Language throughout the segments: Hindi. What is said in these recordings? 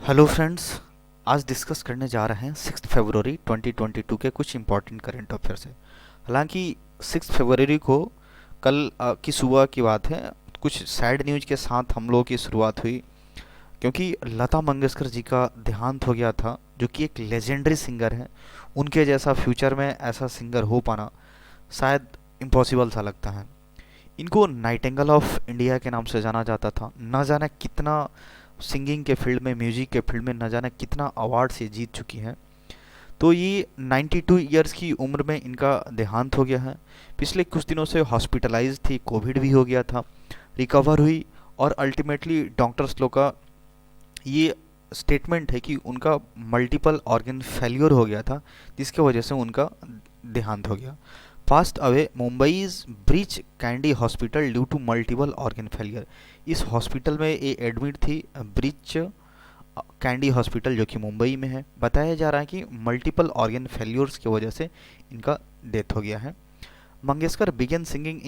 Hello friends. आज डिस्कस करने जा रहे हैं 6 फरवरी 2022 के कुछ इंपॉर्टेंट करंट अफेयर से। हालांकि 6 फरवरी को कल की सुबह की बात है। कुछ सैड न्यूज के साथ हम लोगों की शुरुआत हुई, क्योंकि लता मंगेशकर जी का देहांत हो गया था, जो कि एक लेजेंडरी सिंगर है। उनके जैसा फ्यूचर में ऐसा सिंगर हो पाना शायद इम्पॉसिबल सा लगता है। इनको नाइटिंगेल ऑफ इंडिया के नाम से जाना जाता था। न जाने कितना सिंगिंग के फील्ड में, म्यूजिक के फील्ड में न जाने कितना अवार्ड से जीत चुकी हैं। तो ये 92 ईयर्स की उम्र में इनका देहांत हो गया है। पिछले कुछ दिनों से हॉस्पिटलाइज थी, कोविड भी हो गया था, रिकवर हुई और अल्टीमेटली डॉक्टर्स लोग का ये स्टेटमेंट है कि उनका मल्टीपल ऑर्गन फेल्योर हो गया था, जिसके वजह से उनका देहांत हो गया। Passed away Mumbai's Breach Candy hospital due to multiple organ failure. इस हॉस्पिटल में ये एडमिट थी, ब्रीच कैंडी हॉस्पिटल, जो कि मुंबई में है। बताया जा रहा है कि मल्टीपल ऑर्गन फेल्योर्स की वजह से इनका डेथ हो गया है। Mangeshkar began singing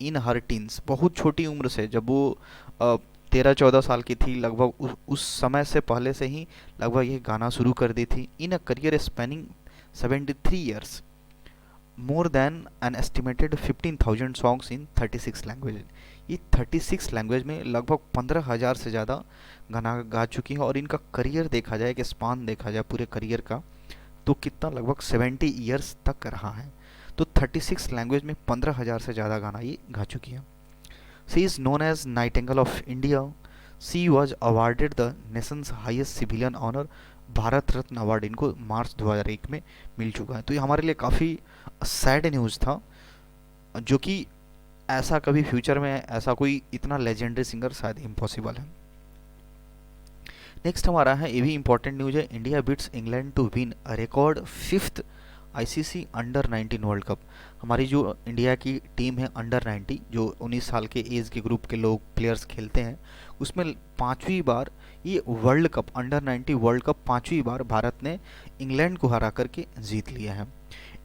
in her teens. बहुत छोटी उम्र से, जब वो 13-14 साल की थी लगभग, उस समय से पहले से ही लगभग ये गाना शुरू कर दी थी। In a career spanning 73 years, more than an estimated 15,000 songs in 36 language. ये 36 लैंग्वेज में लगभग 15,000 से ज़्यादा गाना गा चुकी हैं। और इनका करियर देखा जाए, कि स्पान देखा जाए पूरे करियर का, तो कितना लगभग 70 ईयर्स तक रहा है। तो 36 लैंग्वेज में 15,000 से ज़्यादा गाना ये गा चुकी हैं। She is known as nightingale of India. She was awarded the nation's highest civilian honour, Bharat Ratna award इनको मार्च 2001 में मिल चुका है। तो ये हमारे लिए काफ़ी सैड न्यूज़ था, जो कि ऐसा कभी फ्यूचर में ऐसा कोई इतना लेजेंडरी सिंगर शायद इम्पॉसिबल है। नेक्स्ट हमारा है, ये भी इंपॉर्टेंट न्यूज है। India beats England to win record 5th ICC under 19 world cup. हमारी जो इंडिया की टीम है अंडर 90, जो 19 साल के एज के ग्रुप के लोग प्लेयर्स खेलते हैं, उसमें 5वीं बार ये world cup, under 90 world cup 5वीं बार भारत ने इंग्लैंड को हरा करके जीत लिया है।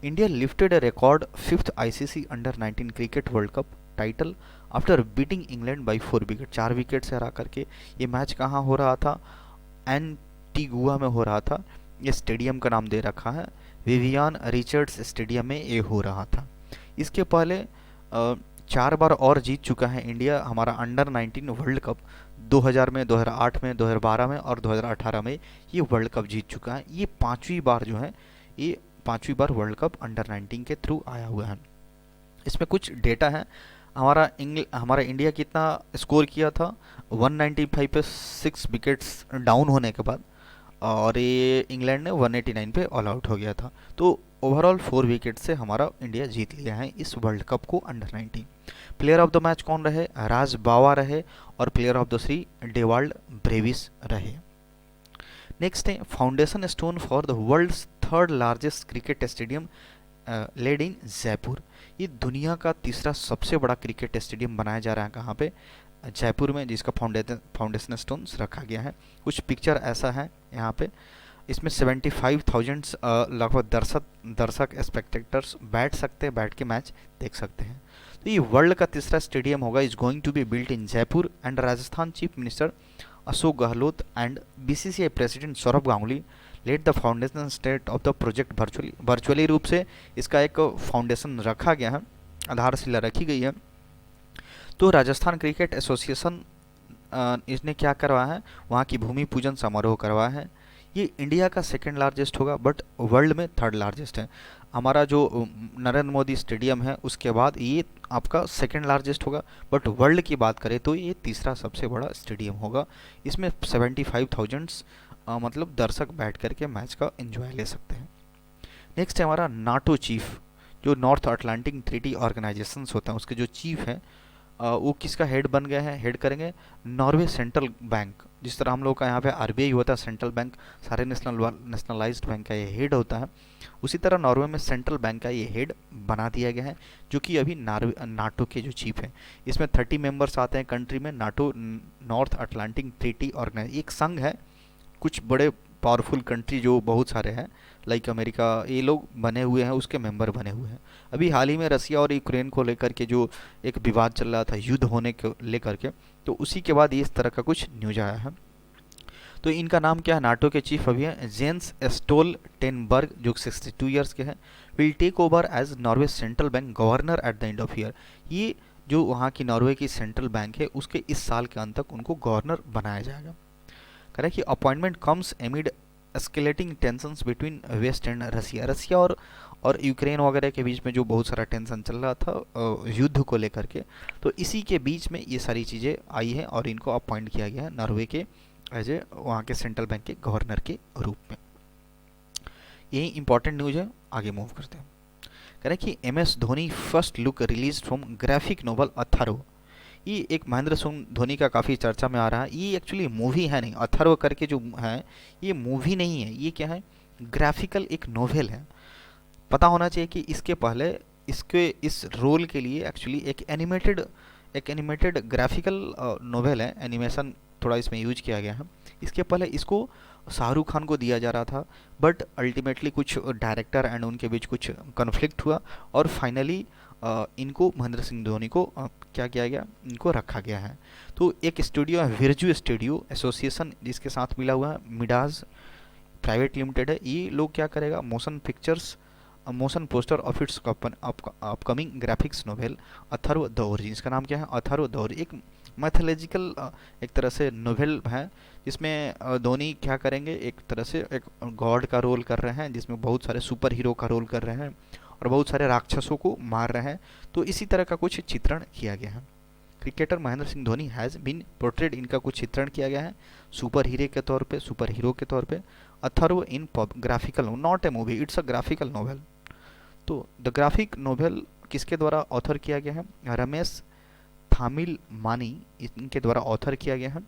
India lifted a record 5th ICC under 19 cricket world cup title after beating England by 4 wicket. 4 wicket से हरा करके। ये मैच कहाँ हो रहा था? एंटीगुआ में हो रहा था। ये स्टेडियम का नाम दे रखा है विवियन रिचर्ड्स स्टेडियम में ये हो रहा था। इसके पहले 4 बार और जीत चुका है इंडिया हमारा अंडर 19 वर्ल्ड कप। 2000 में, 2008 में, 2012 में और 2018 में ये वर्ल्ड कप जीत चुका है। ये 5वीं बार जो है, ये 5वीं बार वर्ल्ड कप अंडर 19 के थ्रू आया हुआ है। इसमें कुछ डेटा है। हमारा इंडिया कितना स्कोर किया था 195 पे 6 विकेट्स डाउन होने के बाद, और ये इंग्लैंड ने 189 पे ऑल आउट हो गया था। तो ओवरऑल 4 विकेट से हमारा इंडिया जीत लिया है इस वर्ल्ड कप को under 19। Player of the match कौन रहे? राज बावा रहे। और प्लेयर ऑफ द सी डेवाल्ड ब्रेविस रहे। नेक्स्ट है, foundation stone for the world's 3rd largest cricket stadium laid in Jaipur. ये दुनिया का तीसरा सबसे बड़ा क्रिकेट स्टेडियम बनाया जा रहा है कहाँ पे? जयपुर में, जिसका फाउंडेशन स्टोन्स रखा गया है। कुछ पिक्चर ऐसा है यहाँ पे। इसमें 75,000 लगभग दर्शक स्पेक्टेटर्स बैठ सकते हैं, बैठ के मैच देख सकते हैं। तो ये वर्ल्ड का तीसरा स्टेडियम होगा, is going to be built in Jaipur. And Rajasthan chief minister Ashok Gehlot and BCCI president Sourav Ganguly laid the foundation state of the project virtually रूप से इसका एक फाउंडेशन रखा गया है, आधारशिला रखी गई है। तो राजस्थान क्रिकेट एसोसिएशन इसने क्या करवाया है, वहाँ की भूमि पूजन समारोह करवाया है। ये इंडिया का 2nd लार्जेस्ट होगा, बट वर्ल्ड में 3rd लार्जेस्ट है। हमारा जो नरेंद्र मोदी स्टेडियम है, उसके बाद ये आपका 2nd लार्जेस्ट होगा, बट वर्ल्ड की बात करें तो ये तीसरा सबसे बड़ा स्टेडियम होगा। इसमें 75,000 मतलब दर्शक बैठ करके मैच का एंजॉय ले सकते हैं। नेक्स्ट है हमारा नाटो चीफ, जो नॉर्थ अटलांटिक ट्रीटी ऑर्गेनाइजेशंस होता है, उसके जो चीफ हैं वो किसका हेड बन गए हैं? हेड करेंगे नॉर्वे सेंट्रल बैंक। जिस तरह हम लोग का यहाँ पे आरबीआई होता है सेंट्रल बैंक, सारे नेशनलाइज्ड बैंक का ये हेड होता है, उसी तरह नॉर्वे में सेंट्रल बैंक का ये हेड बना दिया गया है, जो कि अभी नाटो के जो चीफ हैं। इसमें 30 मेंबर्स आते हैं कंट्री में। NATO North Atlantic Treaty organise एक संघ है, कुछ बड़े पावरफुल कंट्री जो बहुत सारे हैं, लाइक अमेरिका, ये लोग बने हुए हैं, उसके मेंबर बने हुए हैं। अभी हाल ही में रसिया और यूक्रेन को लेकर के जो एक विवाद चल रहा था युद्ध होने को लेकर के, तो उसी के बाद ये इस तरह का कुछ न्यूज आया है। तो इनका नाम क्या है, नाटो के चीफ अभी है जेंस स्टोल्टेनबर्ग, जो 62 ईयर्स के हैं, will take over as Norway central bank governor at the end of year. ये जो वहाँ की नॉर्वे की सेंट्रल बैंक है उसके इस साल के अंत तक उनको गवर्नर बनाया जाएगा। कह रहा है कि appointment comes amid escalating tensions between West and Russia, Russia और यूक्रेन वगैरह के बीच में जो बहुत सारा टेंशन चल रहा था युद्ध को लेकर के, तो इसी के बीच में ये सारी चीज़ें आई हैं और इनको अपॉइंट किया गया है नॉर्वे के एज ए वहाँ के सेंट्रल बैंक के गवर्नर के रूप में। यही इंपॉर्टेंट न्यूज है, आगे मूव करते हैं। कह रहे हैं कि MS Dhoni first look release from graphic novel Atharva. ये एक महेंद्र सिंह धोनी का काफ़ी चर्चा में आ रहा है। ये एक्चुअली मूवी है नहीं, अथर्व करके जो है ये मूवी नहीं है, ये क्या है, ग्राफिकल एक नोवेल है। पता होना चाहिए कि इसके पहले इसके इस रोल के लिए एक्चुअली एक एनिमेटेड ग्राफिकल नोवेल है, एनिमेशन थोड़ा इसमें यूज किया गया है। इसके पहले इसको शाहरुख खान को दिया जा रहा था, बट अल्टीमेटली कुछ डायरेक्टर एंड उनके बीच कुछ कन्फ्लिक्ट हुआ और फाइनली इनको महेंद्र सिंह धोनी को क्या किया गया, इनको रखा गया है। तो एक स्टूडियो है विर्जू स्टूडियो एसोसिएशन, जिसके साथ मिला हुआ है मिडाज प्राइवेट लिमिटेड है। ये लोग क्या करेगा, motion pictures motion poster of its upcoming graphics novel Atharva the origin. इसका नाम क्या है, अथर्व द ओरिजिन। एक मैथोलॉजिकल एक तरह से नोवेल है जिसमें धोनी क्या करेंगे, एक तरह से एक गॉड का रोल कर रहे हैं, जिसमें बहुत सारे सुपर हीरो का रोल कर रहे हैं और बहुत सारे राक्षसों को मार रहे हैं। तो इसी तरह का कुछ चित्रण किया गया है। Cricketer Mahendra Singh Dhoni has been portrayed, इनका कुछ चित्रण किया गया है सुपर हीरो के तौर पे Atharva in graphical, not a movie, it's a graphical novel. तो द ग्राफिक नोवेल किसके द्वारा ऑथर किया गया है, रमेश थामिल मानी इनके द्वारा ऑथर किया गया है।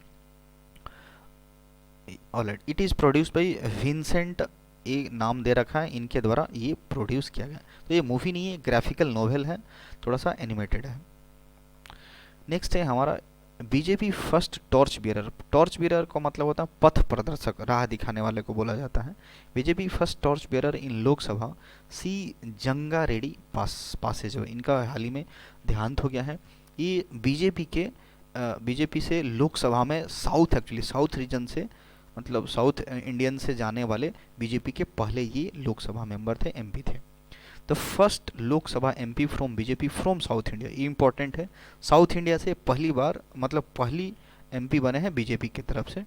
Alright, it is produced by Vincent, ये नाम दे रखा है, इनके द्वारा ये प्रोड्यूस किया गया। तो ये मूवी नहीं है, ग्राफिकल नोवेल है, थोड़ा सा एनिमेटेड है। नेक्स्ट है हमारा BJP first torch bearer. Torch bearer का मतलब होता है पथ प्रदर्शक, राह दिखाने वाले को बोला जाता है। बीजेपी फर्स्ट टॉर्च बियरर इन लोकसभा सी जंगा रेड्डी पासेज, इनका हाल ही में देहांत हो गया है। ये बीजेपी से लोकसभा में साउथ रीजन से, मतलब साउथ इंडियन से जाने वाले बीजेपी के पहले ये लोकसभा मेंबर थे, MP थे। The first Lok Sabha MP from BJP from south India, ये इंपॉर्टेंट है। साउथ इंडिया से पहली बार, मतलब पहली MP बने हैं बीजेपी की तरफ से।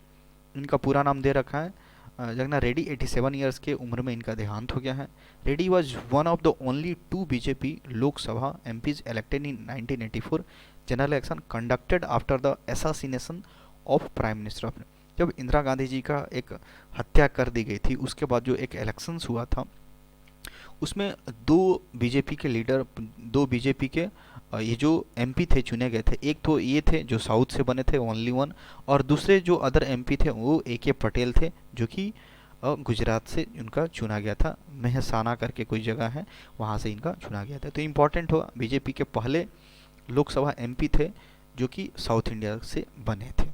इनका पूरा नाम दे रखा है जगना रेड्डी। 87 ईयर्स के उम्र में इनका देहांत हो गया है। Reddy was one of the only 2 BJP Lok Sabha MPs elected in 1984 general election conducted after the assassination of prime minister of. जब इंदिरा गांधी जी का एक हत्या कर दी गई थी, उसके बाद जो एक इलेक्शंस हुआ था उसमें 2 बीजेपी के लीडर, 2 बीजेपी के ये जो MP थे चुने गए थे। एक तो ये थे जो साउथ से बने थे, ओनली वन, और दूसरे जो अदर MP थे वो AK पटेल थे, जो कि गुजरात से उनका चुना गया था। मेहसाना करके कोई जगह है, वहाँ से इनका चुना गया था। तो इम्पॉर्टेंट हुआ, बीजेपी के पहले लोकसभा MP थे जो कि साउथ इंडिया से बने थे।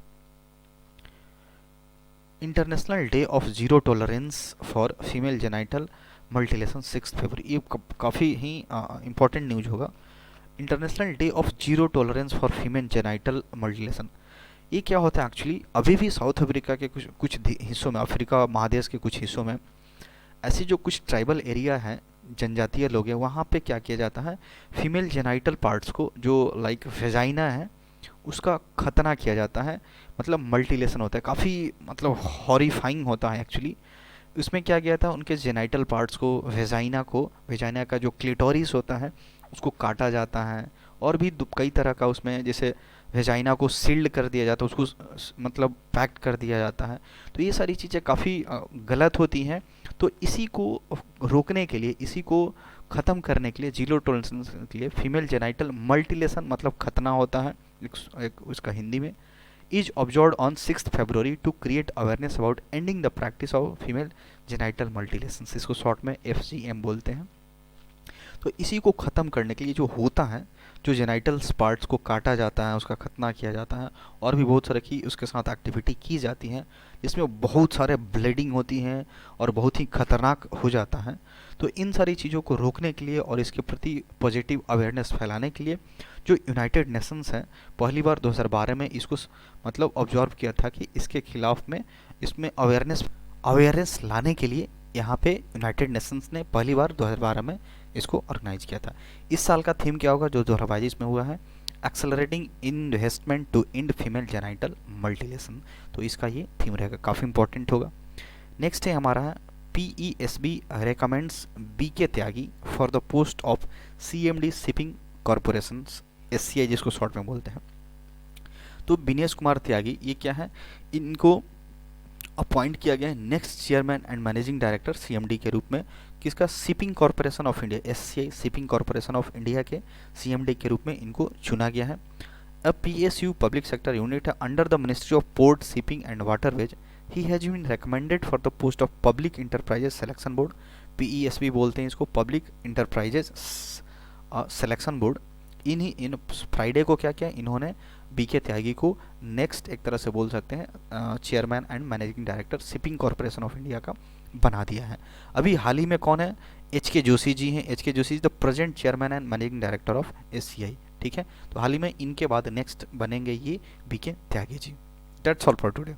International day of zero tolerance for female genital mutilation 6 फरवरी, ये काफ़ी ही इम्पॉर्टेंट न्यूज होगा। International day of zero tolerance for female genital mutilation, ये क्या होता है एक्चुअली, अभी भी साउथ अफ्रीका के कुछ हिस्सों में, अफ्रीका महादेश के कुछ हिस्सों में ऐसी जो कुछ ट्राइबल एरिया है, जनजातीय लोग हैं, वहाँ पे क्या किया जाता है, फीमेल जेनाइटल पार्ट्स को, जो लाइक वेजाइना है, उसका खतना किया जाता है, मतलब मल्टीलेशन होता है। काफ़ी मतलब हॉरिफाइंग होता है एक्चुअली। उसमें क्या किया था, उनके जेनाइटल पार्ट्स को, वेजाइना का जो क्लिटोरिस होता है उसको काटा जाता है, और भी कई तरह का उसमें, जैसे वेजाइना को सील्ड कर दिया जाता है, उसको मतलब पैक्ड कर दिया जाता है। तो ये सारी चीज़ें काफ़ी गलत होती हैं। तो इसी को रोकने के लिए, इसी को ख़त्म करने के लिए, जीरो टॉलरेंस के लिए फीमेल जेनाइटल मल्टीलेशन मतलब खतना होता है एक उसका हिंदी में, is observed on 6 February to create awareness about ending the practice of female genital mutilation. इसको शॉर्ट में FGM बोलते हैं। तो इसी को ख़त्म करने के लिए जो होता है, जो जेनाइटल्स पार्ट्स को काटा जाता है, उसका खतना किया जाता है, और भी बहुत सारे की उसके साथ एक्टिविटी की जाती है जिसमें बहुत सारे ब्लीडिंग होती हैं और बहुत ही खतरनाक हो जाता है। तो इन सारी चीज़ों को रोकने के लिए और इसके प्रति पॉजिटिव अवेयरनेस फैलाने के लिए जो यूनाइटेड नेशंस है, पहली बार 2012 में इसको मतलब ऑब्जर्व किया था कि इसके खिलाफ में इसमें अवेयरनेस लाने के लिए यहाँ पे यूनाइटेड नेशंस ने पहली बार 2012 में इसको ऑर्गेनाइज किया था। इस साल का थीम क्या होगा जो 2022 में हुआ है, accelerating investment to end female genital mutilation. तो इसका ये थीम रहेगा, काफ़ी इंपॉर्टेंट होगा। नेक्स्ट है हमारा PESB recommends BK Tyagi for the post of CMD shipping corporation, SCI जिसको शॉर्ट में बोलते हैं। तो विनेश कुमार त्यागी ये क्या है, इनको अपॉइंट किया गया है next chairman and managing director CMD के रूप में, किसका, shipping corporation of India, SCI shipping corporation of India के CMD के रूप में इनको चुना गया है। अब PSU पब्लिक सेक्टर यूनिट है under the ministry of port shipping and waterways. He has been recommended for the post of public enterprises selection board, PESB बोलते हैं इसको, public enterprises selection board. In Friday को क्या किया इन्होंने, BK त्यागी को नेक्स्ट एक तरह से बोल सकते हैं chairman and managing director shipping corporation of India का बना दिया है। अभी हाल ही में कौन है, HK जोशी जी हैं। HK Joshi is the present chairman and managing director of SCI। ठीक है, तो हाल ही में इनके बाद नेक्स्ट बनेंगे ये BK Tyagi ji. That's all for today.